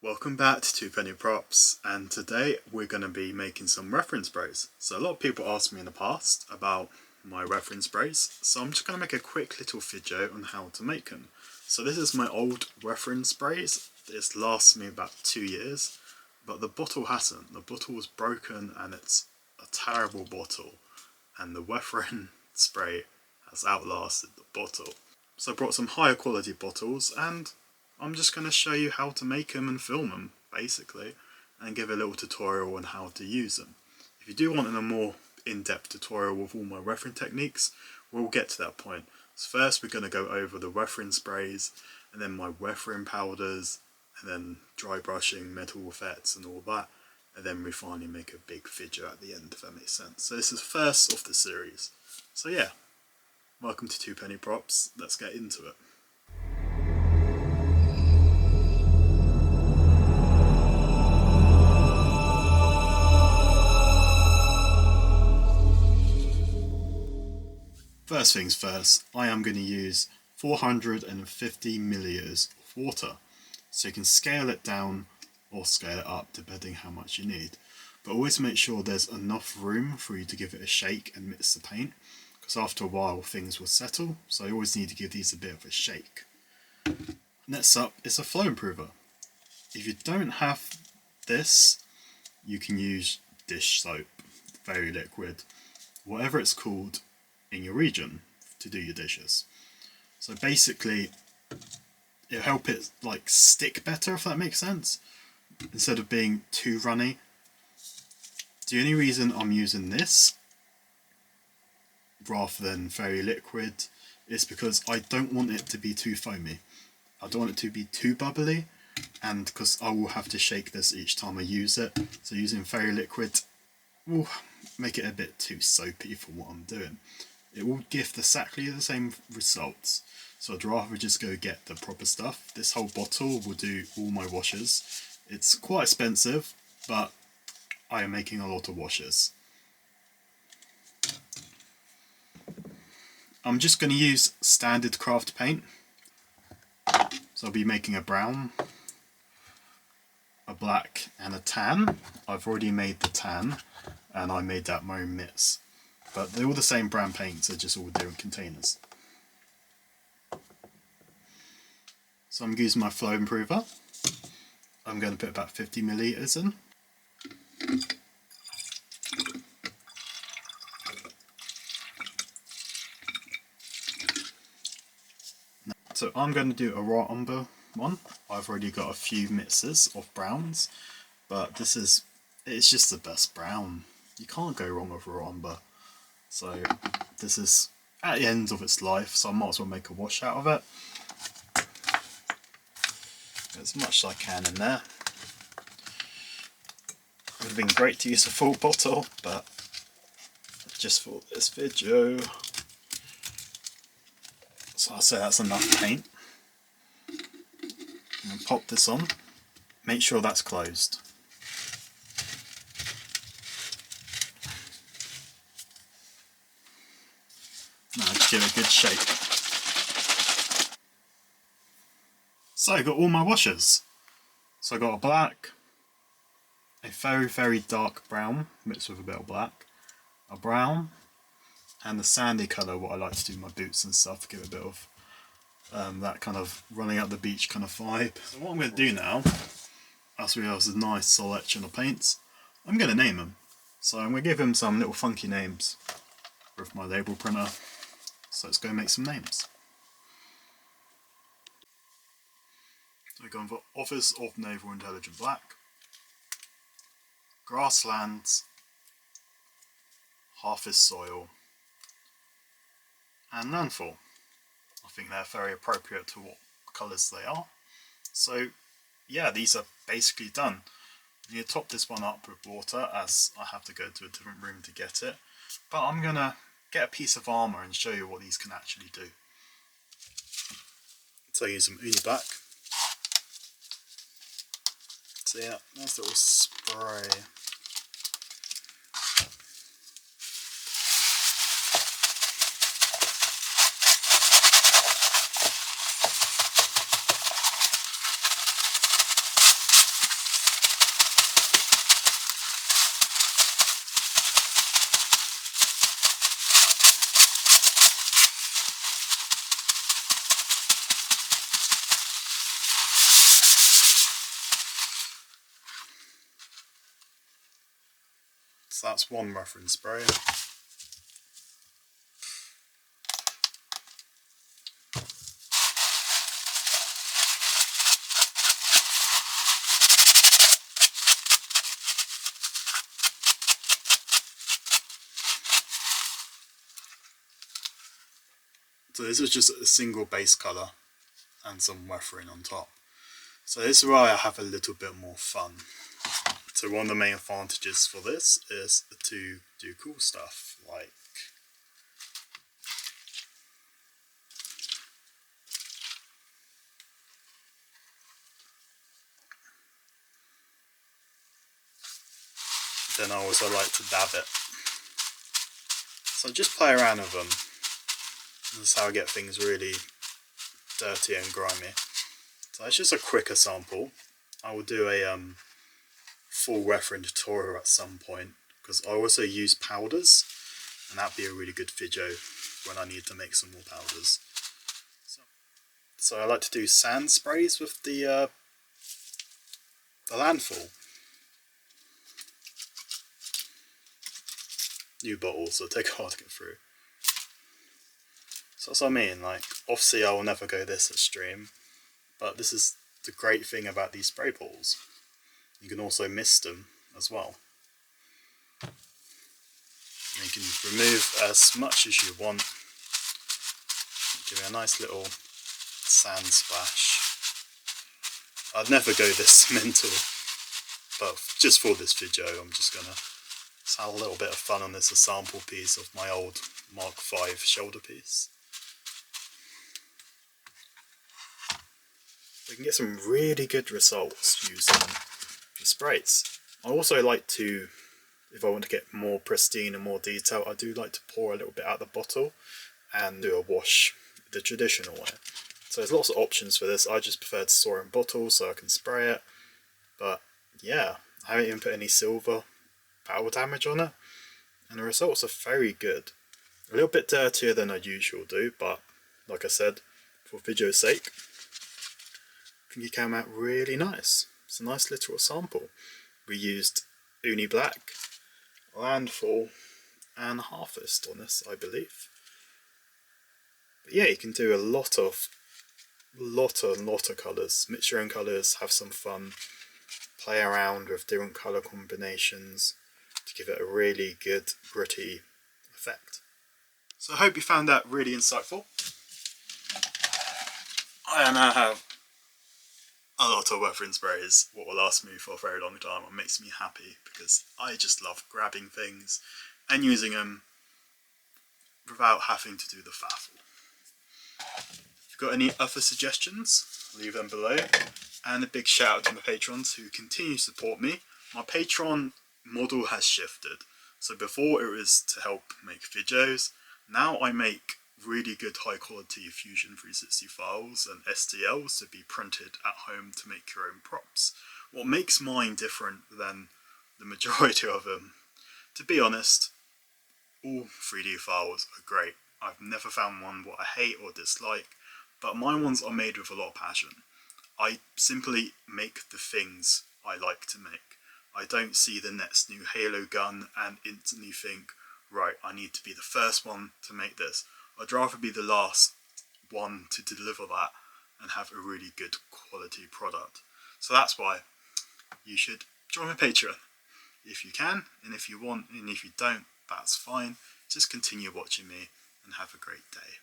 Welcome back to Two Penny Props, and today we're going to be making some reference sprays. So a lot of people asked me in the past about my reference sprays, so I'm just going to make a quick little video on how to make them. So this is my old reference sprays. This lasts me about 2 years, but the bottle hasn't. The bottle was broken and it's a terrible bottle, and the reference spray has outlasted the bottle. So I brought some higher quality bottles, and I'm just going to show you how to make them and film them, basically, and give a little tutorial on how to use them. If you do want a more in-depth tutorial with all my reference techniques, we'll get to that point. So first we're going to go over the reference sprays, and then my reference powders, and then dry brushing, metal effects and all that, and then we finally make a big video at the end, if that makes sense. So this is first of the series. So yeah, welcome to Two Penny Props, let's get into it. First things first, I am going to use 450 milliliters of water. So you can scale it down or scale it up depending how much you need. But always make sure there's enough room for you to give it a shake and mix the paint, because after a while things will settle, so you always need to give these a bit of a shake. Next up is a flow improver. If you don't have this, you can use dish soap, very liquid, whatever it's called in your region to do your dishes. So basically it'll help it like stick better, if that makes sense, instead of being too runny. The only reason I'm using this rather than very liquid is because I don't want it to be too foamy. I don't want it to be too bubbly, and because I will have to shake this each time I use it, so using very liquid will make it a bit too soapy for what I'm doing. It will give exactly the same results, so I'd rather just go get the proper stuff. This whole bottle will do all my washes. It's quite expensive, but I am making a lot of washes. I'm just going to use standard craft paint. So I'll be making a brown, a black and a tan. I've already made the tan and I made that my own mix. But they're all the same brand paints, they're just all different containers. So I'm using my flow improver. I'm going to put about 50 milliliters in. So I'm going to do a raw umber one. I've already got a few mixes of browns, but it's just the best brown. You can't go wrong with raw umber. So this is at the end of its life, so I might as well make a wash out of it. As much as I can in there. It would have been great to use a full bottle, but just for this video. So I'll say that's enough paint. And pop this on. Make sure that's closed. Now just give it a good shake. So I got all my washes. So I got a black, a very very dark brown mixed with a bit of black, a brown, and the sandy colour, what I like to do with my boots and stuff, give it a bit of that kind of running up the beach kind of vibe. So what I'm going to do now, as we have a nice selection of paints, I'm going to name them. So I'm going to give them some little funky names with my label printer. So let's go make some names. So we're going for Office of Naval Intelligence Black, Grasslands, Harvest Soil, and Landfall. I think they're very appropriate to what colours they are. So yeah, these are basically done. You top this one up with water, as I have to go to a different room to get it. But I'm going to get a piece of armour and show you what these can actually do. So I use some Uni Black. So yeah, nice little spray. So that's one reference spray. So this was just a single base colour and some weathering on top. So this is where I have a little bit more fun. So one of the main advantages for this is to do cool stuff like then I also like to dab it. So just play around with them. This is how I get things really dirty and grimy. So that's just a quicker sample. I will do a full reference tutorial at some point because I also use powders, and that'd be a really good video when I need to make some more powders. So I like to do sand sprays with the landfall. New bottle, so take a while to get through. So that's what I mean, like obviously I will never go this extreme, but this is the great thing about these spray balls. You can also mist them as well. And you can remove as much as you want. Give it a nice little sand splash. I'd never go this mental, but just for this video I'm just gonna have a little bit of fun on this, a sample piece of my old Mark V shoulder piece. We can get some really good results using the sprays. I also like to, if I want to get more pristine and more detail, I do like to pour a little bit out the bottle and do a wash the traditional way. So there's lots of options for this. I just prefer to store it in bottles so I can spray it. But yeah, I haven't even put any silver powder damage on it, and the results are very good. A little bit dirtier than I usually do, but like I said, for video's sake, I think it came out really nice. It's a nice little sample. We used Uni Black, Landfall and Harvest on this, I believe. But yeah, you can do a lot of colours, mix your own colours, have some fun, play around with different colour combinations to give it a really good gritty effect. So I hope you found that really insightful. I now have a lot of weathering sprays, what will last me for a very long time. It makes me happy because I just love grabbing things and using them without having to do the faffle. If you've got any other suggestions, leave them below. And a big shout out to my patrons who continue to support me. My Patreon model has shifted. So before it was to help make videos, now I make really good high quality Fusion 360 files and STLs to be printed at home to make your own props. What makes mine different than the majority of them, to be honest, all 3D files are great. I've never found one what I hate or dislike, but my ones are made with a lot of passion. I simply make the things I like to make. I don't see the next new Halo gun and instantly think, right, I need to be the first one to make this. I'd rather be the last one to deliver that and have a really good quality product. So that's why you should join my Patreon if you can, and if you want, and if you don't, that's fine. Just continue watching me and have a great day.